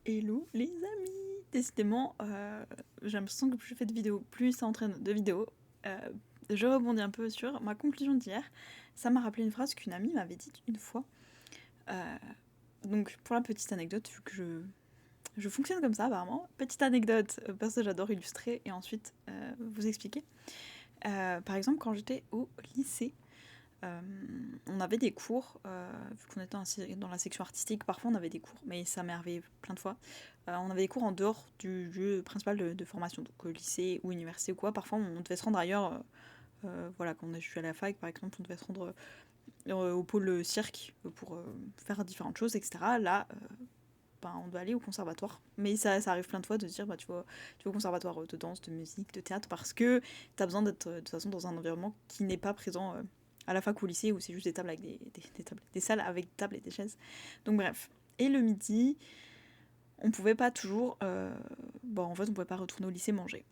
Hello les amis! Décidément, j'ai l'impression que plus je fais de vidéos, plus ça entraîne de vidéos. Je rebondis un peu sur ma conclusion d'hier. Ça m'a rappelé une phrase qu'une amie m'avait dite une fois. Euh, donc pour la petite anecdote, vu que je fonctionne comme ça apparemment, petite anecdote, parce que j'adore illustrer et ensuite vous expliquer. Par exemple, quand j'étais au lycée, on avait des cours, vu qu'on était dans la section artistique, parfois on avait des cours, mais ça m'est arrivé plein de fois. On avait des cours en dehors du lieu principal de formation, donc lycée ou université ou quoi. Parfois on devait se rendre ailleurs, voilà, quand je suis allée à la fac par exemple, on devait se rendre au pôle cirque pour faire différentes choses, etc. Là, on doit aller au conservatoire. Mais ça arrive plein de fois de se dire, bah, tu vas au conservatoire de danse, de musique, de théâtre, parce que t'as besoin d'être de toute façon dans un environnement qui n'est pas présent à la fac ou au lycée, où c'est juste des tables avec des salles avec des tables et des chaises. Donc bref. Et le midi, on pouvait pas toujours... en fait, on pouvait pas retourner au lycée manger.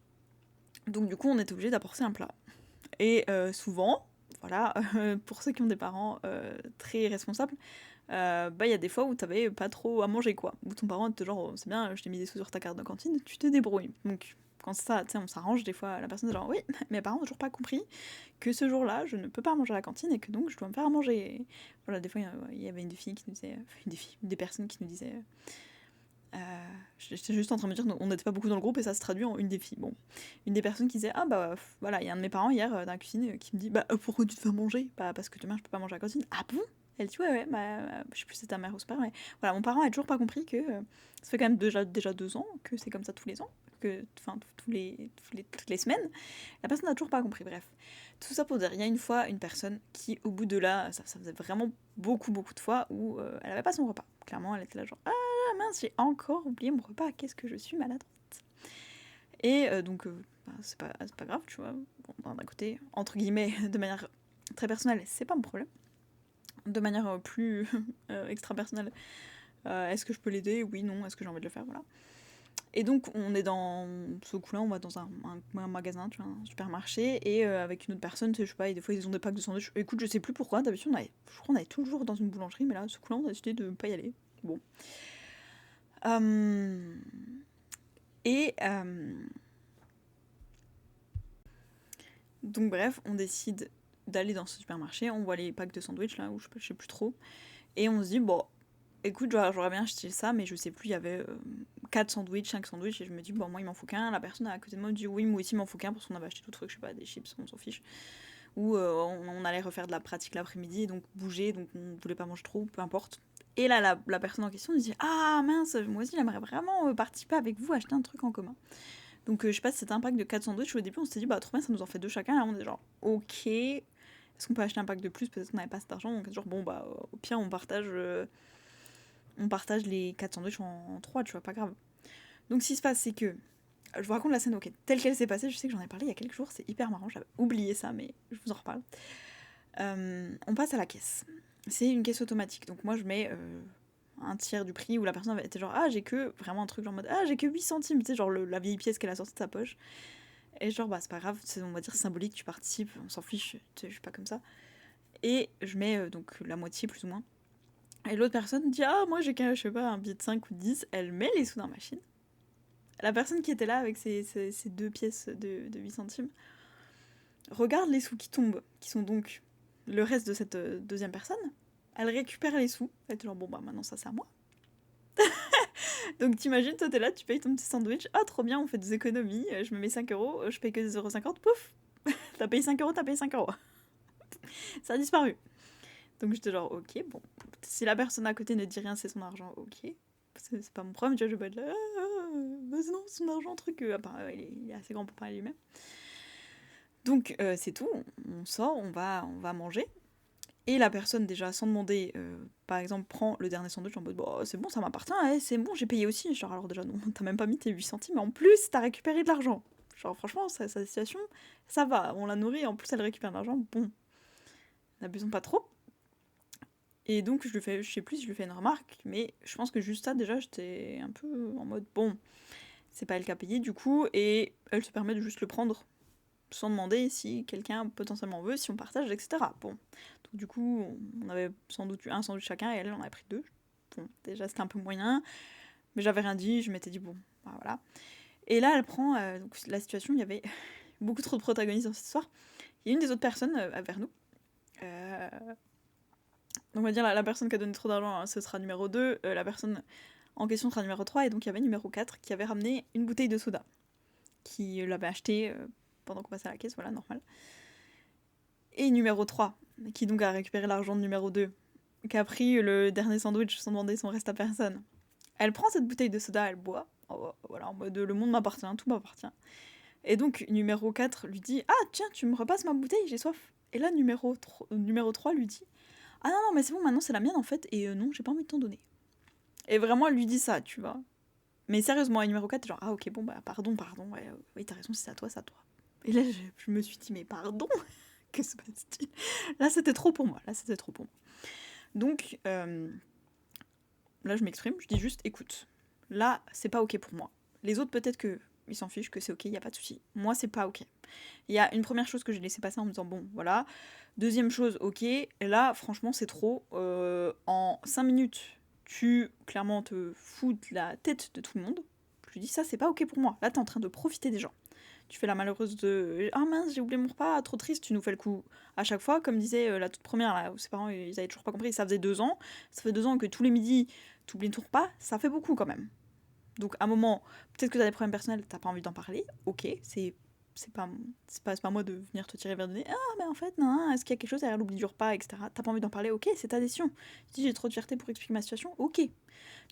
Donc du coup, on était obligé d'apporter un plat. Et souvent, voilà, pour ceux qui ont des parents très responsables, il y a des fois où t'avais pas trop à manger, quoi. Où ton parent était genre, oh, c'est bien, je t'ai mis des sous sur ta carte de cantine, tu te débrouilles. Donc, quand ça, tu sais, on s'arrange, des fois, la personne est genre, oui, mes parents n'ont toujours pas compris que ce jour-là, je ne peux pas manger à la cantine et que donc je dois me faire à manger. Et voilà, des fois, il y avait une des filles qui nous disait, des personnes qui nous disaient. J'étais juste en train de me dire qu'on n'était pas beaucoup dans le groupe et ça se traduit en une des filles. Bon, une des personnes qui disait ah bah voilà, il y a un de mes parents hier dans la cuisine qui me dit bah pourquoi tu te fais manger? Bah parce que demain je peux pas manger à la cantine. Ah bon? Elle dit ouais bah je sais plus si c'est ta mère ou c'est pas mais voilà, mon parent a toujours pas compris que ça fait quand même déjà 2 ans que c'est comme ça tous les ans, que enfin toutes les semaines. La personne n'a toujours pas compris. Bref, tout ça pour dire il y a une fois une personne qui au bout de là ça faisait vraiment beaucoup de fois où elle avait pas son repas. Clairement elle était là genre ah mince, j'ai encore oublié mon repas, qu'est-ce que je suis maladroite. Et c'est pas grave, tu vois. Bon, d'un côté, entre guillemets, de manière très personnelle, c'est pas mon problème. De manière plus extra-personnelle, est-ce que je peux l'aider? Oui, non, est-ce que j'ai envie de le faire? Voilà. Et donc, on est dans ce coup-là, on va dans un magasin, tu vois, un supermarché, et avec une autre personne, je sais pas, et des fois ils ont des packs de sandwich. Écoute, je sais plus pourquoi, d'habitude, je crois qu'on allait toujours dans une boulangerie, mais là, ce coup-là, on a décidé de pas y aller. Bon. Euh, Et donc bref, on décide d'aller dans ce supermarché, on voit les packs de sandwich là, où je sais plus trop, et on se dit bon, écoute, j'aurais bien acheté ça, mais je sais plus, il y avait 4 sandwichs, 5 sandwichs, et je me dis bon, moi il m'en faut qu'un, la personne à côté de moi me dit oui, moi aussi il m'en faut qu'un, parce qu'on avait acheté tout truc, je sais pas, des chips, on s'en fiche, ou on allait refaire de la pratique l'après-midi, donc bouger, donc on voulait pas manger trop, peu importe. Et là, la personne en question nous dit ah mince, moi aussi j'aimerais vraiment participer avec vous, acheter un truc en commun. Donc je sais pas si c'était un pack de 4 sandwichs. Au début, on s'était dit, bah trop bien, ça nous en fait 2 chacun. Là, on est genre, ok, est-ce qu'on peut acheter un pack de plus? Peut-être qu'on n'avait pas cet argent. Donc genre, bon, bah au pire, on partage les 4 sandwichs en 3, tu vois, pas grave. Donc ce qui se passe, c'est que je vous raconte la scène, ok, telle qu'elle s'est passée. Je sais que j'en ai parlé il y a quelques jours, c'est hyper marrant, j'avais oublié ça, mais je vous en reparle. On passe à la caisse. C'est une caisse automatique. Donc moi, je mets un tiers du prix où la personne était genre, ah, j'ai que vraiment un truc genre en mode, ah, j'ai que 8 centimes, tu sais, genre la vieille pièce qu'elle a sortie de sa poche. Et genre, bah, c'est pas grave, c'est, on va dire, symbolique, tu participes, on s'en fiche, je suis pas comme ça. Et je mets donc la moitié plus ou moins. Et l'autre personne dit, ah, moi j'ai qu'un, je sais pas, un billet de 5 ou de 10, elle met les sous dans la machine. La personne qui était là avec ses 2 pièces de 8 centimes regarde les sous qui tombent, qui sont donc le reste de cette deuxième personne. Elle récupère les sous. Elle est genre, bon, bah maintenant ça c'est à moi. Donc t'imagines, toi t'es là, tu payes ton petit sandwich. Ah, trop bien, on fait des économies. Je me mets 5 euros, je paye que 2,50 €. Pouf, t'as payé 5 euros, t'as payé 5 euros. Ça a disparu. Donc j'étais genre, ok, bon. Si la personne à côté ne dit rien, c'est son argent, ok. C'est pas mon problème, tu vois, je vais pas être là. Vas-y, non, son argent, truc. Il est assez grand pour parler lui-même. Donc c'est tout, on sort, on va manger. Et la personne, déjà, sans demander, par exemple, prend le dernier sandwich en mode bon, c'est bon, ça m'appartient, c'est bon, j'ai payé aussi. Genre, alors déjà, non, t'as même pas mis tes 8 centimes, mais en plus, t'as récupéré de l'argent. Genre, franchement, sa situation, ça va, on l'a nourrie, en plus, elle récupère de l'argent, bon, n'abusons pas trop. Et donc, je sais plus si je lui fais une remarque, mais je pense que juste ça, déjà, j'étais un peu en mode bon, c'est pas elle qui a payé du coup, et elle se permet de juste le prendre sans demander si quelqu'un potentiellement veut, si on partage, etc. Bon, donc du coup, on avait sans doute eu un sandwich chacun et elle en avait pris 2. Bon, déjà c'était un peu moyen. Mais j'avais rien dit, je m'étais dit bon, bah, voilà. Et là, elle prend donc la situation, il y avait beaucoup trop de protagonistes dans cette histoire. Il y a une des autres personnes vers nous. Donc on va dire la personne qui a donné trop d'argent, hein, ce sera numéro 2, la personne en question sera numéro 3, et donc il y avait numéro 4 qui avait ramené une bouteille de soda, qui l'avait achetée pendant qu'on passait à la caisse, voilà, normal. Et numéro 3, qui donc a récupéré l'argent de numéro 2, qui a pris le dernier sandwich sans demander son reste à personne. Elle prend cette bouteille de soda, elle boit, voilà, en mode le monde m'appartient, tout m'appartient. Et donc numéro 4 lui dit « Ah tiens, tu me repasses ma bouteille, j'ai soif !» Et là numéro 3 lui dit « Ah non, mais c'est bon, maintenant c'est la mienne en fait, et non, j'ai pas envie de t'en donner. » Et vraiment, elle lui dit ça, tu vois. Mais sérieusement, à numéro 4, genre « Ah ok, bon bah pardon, ouais, oui t'as raison, si c'est à toi, c'est à toi. » Et là, je me suis dit « Mais pardon ?» Que se passe-t-il ? Là, c'était trop pour moi. Donc, là, je m'exprime, je dis juste, écoute, là, c'est pas ok pour moi. Les autres, peut-être que ils s'en fichent, que c'est ok, y a pas de souci. Moi, c'est pas ok. Il y a une première chose que j'ai laissé passer en me disant, bon, voilà. Deuxième chose, ok. Et là, franchement, c'est trop. En 5 minutes, tu, clairement, te fous de la tête de tout le monde. Je lui dis, ça, c'est pas ok pour moi. Là, t'es en train de profiter des gens. Tu fais la malheureuse de « Ah mince, j'ai oublié mon repas, trop triste », tu nous fais le coup à chaque fois, comme disait la toute première, là, où ses parents, ils avaient toujours pas compris, ça faisait 2 ans, ça fait 2 ans que tous les midis, t'oublies ton repas, ça fait beaucoup quand même. Donc à un moment, peut-être que t'as des problèmes personnels, t'as pas envie d'en parler, ok, c'est pas moi de venir te tirer vers le nez, ah mais en fait, non, est-ce qu'il y a quelque chose derrière l'oubli du repas, etc. T'as pas envie d'en parler, ok, c'est ta décision. Si j'ai trop de fierté pour expliquer ma situation, ok.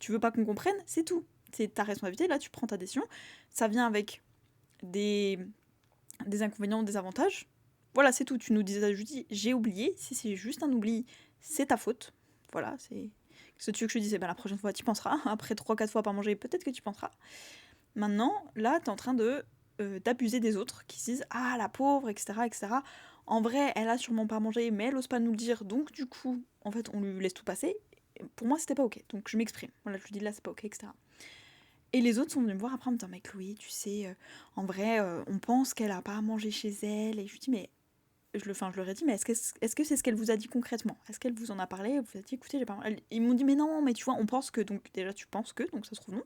Tu veux pas qu'on comprenne, c'est tout. C'est ta responsabilité, là tu prends ta décision, ça vient avec des inconvénients, des avantages. Voilà, c'est tout. Tu nous disais, je dis, j'ai oublié. Si c'est juste un oubli, c'est ta faute. Voilà, c'est ce que tu veux que je te dise. Ben, la prochaine fois, tu penseras. Après 3-4 fois par manger, peut-être que tu penseras. Maintenant, là, t'es en train d'abuser des autres qui se disent ah la pauvre, etc., etc. En vrai, elle a sûrement pas mangé, mais elle ose pas nous le dire. Donc du coup, en fait, on lui laisse tout passer. Pour moi, c'était pas ok. Donc je m'exprime. Voilà, je lui dis là, c'est pas ok, etc. Et les autres sont venus me voir après en me disant mais Chloé, tu sais, en vrai, on pense qu'elle a pas à manger chez elle. Et je lui dis mais je leur ai dit mais est-ce que c'est ce qu'elle vous a dit concrètement ? Est-ce qu'elle vous en a parlé ? Elle vous a dit écoutez, j'ai pas mangé. Ils m'ont dit mais non, mais tu vois, on pense que, donc déjà tu penses que, donc ça se trouve non.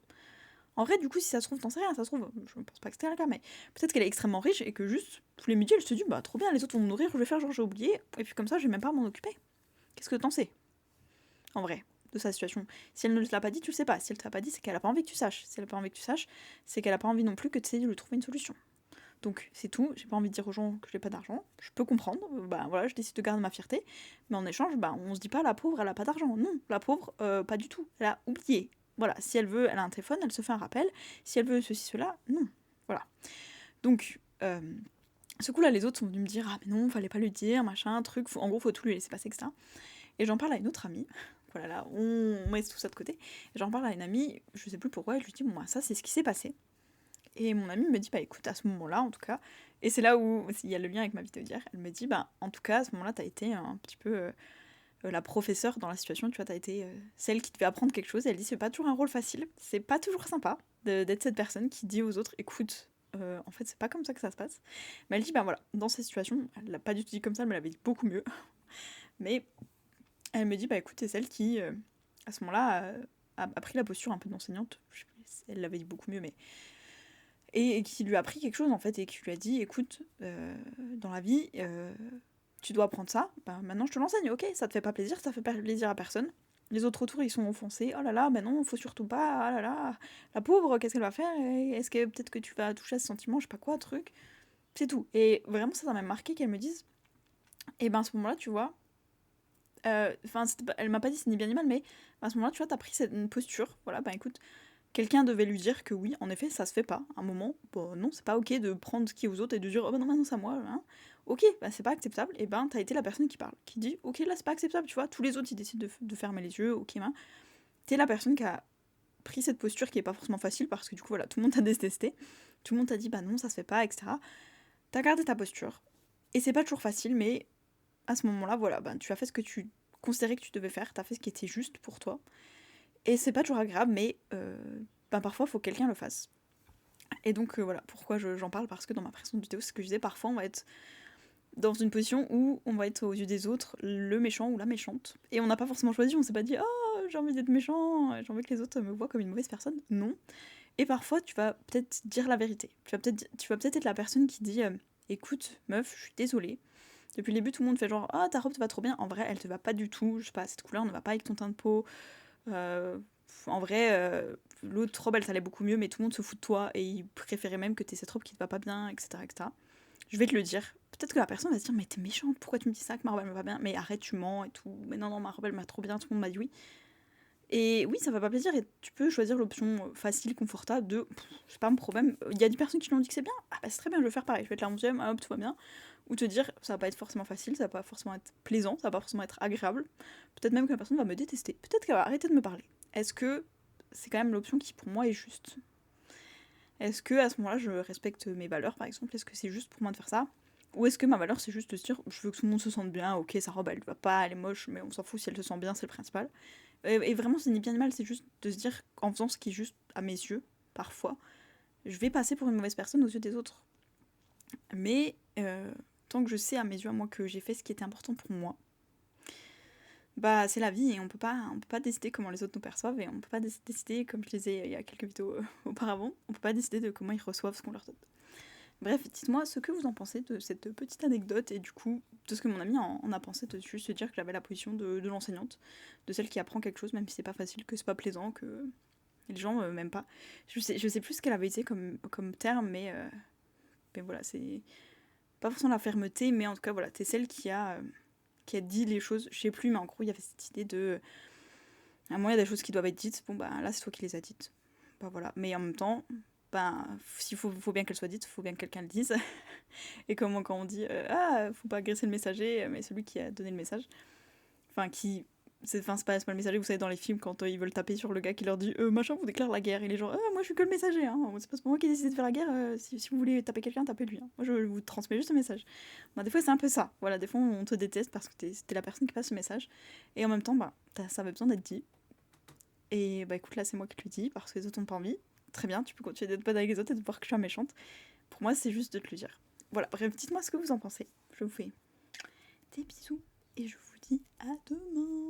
En vrai, du coup, si ça se trouve, t'en sais rien, ça se trouve, je ne pense pas que c'était le cas, mais peut-être qu'elle est extrêmement riche et que juste, tous les midis, elle se dit, bah trop bien, les autres vont me nourrir, je vais faire genre j'ai oublié, et puis comme ça, je vais même pas m'en occuper. Qu'est-ce que t'en sais ? En vrai, de sa situation. Si elle ne te l'a pas dit, tu le sais pas. Si elle te l'a pas dit, c'est qu'elle a pas envie que tu saches. Si elle a pas envie que tu saches, c'est qu'elle a pas envie non plus que tu essaies de lui trouver une solution. Donc c'est tout, j'ai pas envie de dire aux gens que j'ai pas d'argent, je peux comprendre, bah voilà, je décide de garder ma fierté, mais en échange, bah on se dit pas la pauvre elle a pas d'argent, non, la pauvre pas du tout, elle a oublié. Voilà, si elle veut, elle a un téléphone, elle se fait un rappel, si elle veut ceci, cela, non, voilà. Donc, ce coup là, les autres sont venus me dire, ah mais non, fallait pas lui dire, machin, truc, en gros faut tout lui laisser passer, etc. Et j'en parle à une autre amie, voilà là, on met tout ça de côté, et j'en parle à une amie, je sais plus pourquoi, et je lui dis, bon bah ça c'est ce qui s'est passé. Et mon amie me dit, bah écoute, à ce moment-là, en tout cas, et c'est là où il y a le lien avec ma vidéo d'hier, elle me dit, bah en tout cas, à ce moment-là, t'as été un petit peu la professeure dans la situation, tu vois, t'as été celle qui devait apprendre quelque chose, et elle dit, c'est pas toujours un rôle facile, c'est pas toujours sympa d'être cette personne qui dit aux autres, écoute, en fait, c'est pas comme ça que ça se passe. Mais elle dit, bah voilà, dans cette situation, elle l'a pas du tout dit comme ça, elle me l'avait dit beaucoup mieux, mais elle me dit, bah écoute, c'est celle qui, à ce moment-là, a pris la posture un peu d'enseignante, elle l'avait dit beaucoup mieux, mais et qui lui a appris quelque chose en fait, et qui lui a dit écoute, dans la vie, tu dois apprendre ça, bah maintenant je te l'enseigne, ok, ça te fait pas plaisir, ça fait pas plaisir à personne. Les autres autour ils sont offensés, oh là là, ben non, faut surtout pas, oh là là, la pauvre, qu'est-ce qu'elle va faire ? Est-ce que peut-être que tu vas toucher à ce sentiment, je sais pas quoi, truc. C'est tout. Et vraiment ça m'a marqué qu'elle me dise, et ben à ce moment-là, tu vois, enfin, elle m'a pas dit c'est ni bien ni mal, mais à ce moment-là, tu vois, t'as pris cette posture, voilà, ben écoute, quelqu'un devait lui dire que oui, en effet, ça se fait pas. À un moment, bon, non, c'est pas ok de prendre ce qui est aux autres et de dire oh bah non, maintenant c'est à moi. Hein. Ok, bah c'est pas acceptable. Et ben, t'as été la personne qui parle, qui dit ok, là c'est pas acceptable, tu vois. Tous les autres ils décident de fermer les yeux, ok, ben. T'es la personne qui a pris cette posture qui est pas forcément facile parce que du coup, voilà, tout le monde t'a détesté. Tout le monde t'a dit bah non, ça se fait pas, etc. T'as gardé ta posture. Et c'est pas toujours facile, mais à ce moment-là, voilà, ben tu as fait ce que tu considérais que tu devais faire, t'as fait ce qui était juste pour toi. Et c'est pas toujours agréable, mais ben parfois, il faut que quelqu'un le fasse. Et donc voilà, pourquoi j'en parle, parce que dans ma précédente vidéo, c'est ce que je disais, parfois on va être dans une position où on va être aux yeux des autres le méchant ou la méchante. Et on n'a pas forcément choisi, on s'est pas dit « Ah, j'ai envie d'être méchant, j'ai envie que les autres me voient comme une mauvaise personne. Non. Et parfois, tu vas peut-être dire la vérité. Tu vas peut-être être la personne qui dit écoute, meuf, je suis désolée. Depuis le début, tout le monde fait genre ah, ta robe te va trop bien. En vrai, elle te va pas du tout. Je sais pas, cette couleur ne va pas avec ton teint de peau. En vrai, l'autre robe, elle t'allait beaucoup mieux, mais tout le monde se fout de toi et il préférait même que t'aies cette robe qui te va pas bien, etc., etc. Je vais te le dire. Peut-être que la personne va se dire mais t'es méchante, pourquoi tu me dis ça, que ma robe elle me va bien. Mais arrête, tu mens et tout. Mais non, non, ma robe elle m'a trop bien, tout le monde m'a dit oui. Et oui, ça va pas plaisir et tu peux choisir l'option facile, confortable de c'est pas mon problème. Il y a des personnes qui l'ont dit que c'est bien, ah bah c'est très bien, je vais faire pareil, je vais être la 11e, hop, tout va bien. Ou te dire ça va pas être forcément facile, ça va pas forcément être plaisant, ça va pas forcément être agréable. Peut-être même que la personne va me détester, peut-être qu'elle va arrêter de me parler. Est-ce que c'est quand même l'option qui pour moi est juste? Est-ce que à ce moment-là je respecte mes valeurs par exemple? Est-ce que c'est juste pour moi de faire ça? Ou est-ce que ma valeur c'est juste de se dire je veux que tout le monde se sente bien, ok sa robe elle va pas, elle est moche, mais on s'en fout si elle se sent bien, c'est le principal. Et vraiment, c'est ni bien ni mal, c'est juste de se dire qu'en faisant ce qui est juste à mes yeux, parfois, je vais passer pour une mauvaise personne aux yeux des autres. Mais tant que je sais à mes yeux, à moi, que j'ai fait ce qui était important pour moi, bah c'est la vie et on peut pas décider comment les autres nous perçoivent et on peut pas décider, comme je disais il y a quelques vidéos auparavant, on peut pas décider de comment ils reçoivent ce qu'on leur donne. Bref, dites-moi ce que vous en pensez de cette petite anecdote et du coup de ce que mon ami en a pensé, de juste se dire que j'avais la position de l'enseignante, de celle qui apprend quelque chose même si c'est pas facile, que c'est pas plaisant, que les gens m'aiment pas. Je sais plus ce qu'elle avait été comme terme, mais voilà, c'est pas forcément la fermeté, mais en tout cas voilà, t'es celle qui a dit les choses, je sais plus, mais en gros il y avait cette idée de à moi il y a des choses qui doivent être dites, bon bah là c'est toi qui les as dites, bah voilà, mais en même temps ben, s'il faut bien qu'elle soit dite, faut bien que quelqu'un le dise. Et comment quand on dit ah, faut pas agresser le messager, mais celui qui a donné le message. Enfin, qui. C'est pas le messager, vous savez, dans les films, quand ils veulent taper sur le gars qui leur dit machin, vous déclare la guerre. Et les gens, moi je suis que le messager, hein. C'est pas moi qui ai décidé de faire la guerre. Si vous voulez taper quelqu'un, tapez-lui. Hein. Moi je vous transmets juste le message. Bah, des fois c'est un peu ça. Voilà, des fois on te déteste parce que t'es la personne qui passe le message. Et en même temps, bah, ça avait besoin d'être dit. Et bah écoute, là c'est moi qui te le dis parce que les autres ont pas envie. Très bien, tu peux continuer d'être bonne avec les autres et de voir que je suis méchante. Pour moi, c'est juste de te le dire. Voilà, bref, dites-moi ce que vous en pensez. Je vous fais des bisous et je vous dis à demain.